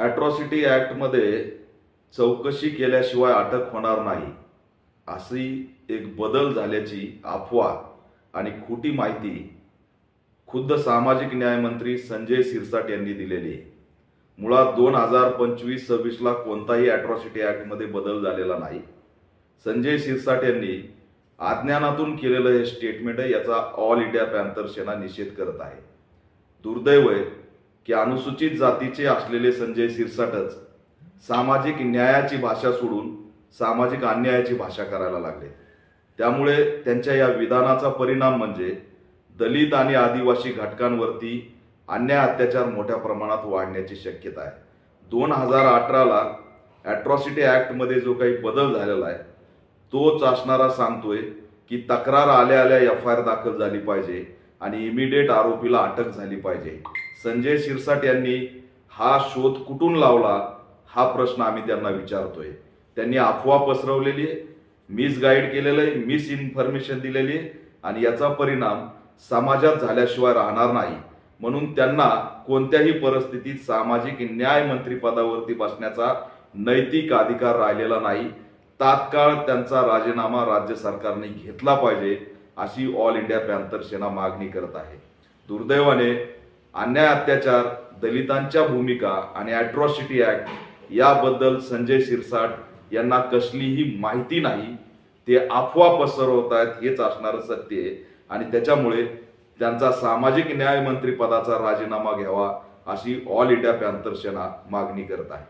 Atrocity ॲक्टमध्ये चौकशी केल्याशिवाय अटक होणार नाही अशी एक बदल झाल्याची अफवा आणि खोटी माहिती खुद्द सामाजिक न्याय मंत्री संजय शिरसाट यांनी दिलेली आहे। मुळात 2025-26ला कोणताही ॲट्रॉसिटी ॲक्टमध्ये बदल झालेला नाही। संजय शिरसाट यांनी अज्ञानातून केलेलं हे स्टेटमेंट आहे, याचा ऑल इंडिया पॅंथर सेना निषेध करत आहे। दुर्दैव आहे की अनुसूचित जातीचे असलेले संजय शिरसाटच सामाजिक न्यायाची भाषा सोडून सामाजिक अन्यायाची भाषा करायला लागले। त्यामुळे त्यांच्या या विधानाचा परिणाम म्हणजे दलित आणि आदिवासी घटकांवरती अन्याय अत्याचार मोठ्या प्रमाणात वाढण्याची शक्यता आहे। 2018ला ॲट्रॉसिटी ॲक्टमध्ये जो काही बदल झालेला आहे तोच असणारा सांगतोय की तक्रार आल्या FIR दाखल झाली पाहिजे आणि इमिडिएट आरोपीला अटक झाली पाहिजे। संजय शिरसाट यांनी हा शोध कुठून लावला हा प्रश्न आम्ही त्यांना विचारतोय। त्यांनी अफवा पसरवलेली आहे, मिसगाईड केलेलं आहे, मिस इन्फॉर्मेशन दिलेली आहे आणि याचा परिणाम समाजात झाल्याशिवाय राहणार नाही। म्हणून त्यांना कोणत्याही परिस्थितीत सामाजिक न्याय मंत्री पदावरती बसण्याचा नैतिक अधिकार राहिलेला नाही। तात्काळ त्यांचा राजीनामा राज्य सरकारने घेतला पाहिजे अशी ऑल इंडिया पॅंथर सेना मागणी करत आहे। दुर्दैवाने अन्याय अत्याचार, दलितांच्या भूमिका आणि ॲट्रॉसिटी ॲक्ट याबद्दल संजय शिरसाट यांना कसलीही माहिती नाही। ते अफवा पसरवत आहेत, हेच असणारं सत्य आहे आणि त्याच्यामुळे त्यांचा सामाजिक न्याय मंत्री पदाचा राजीनामा घ्यावा अशी ऑल इंडिया पॅंथर सेना मागणी करत आहे।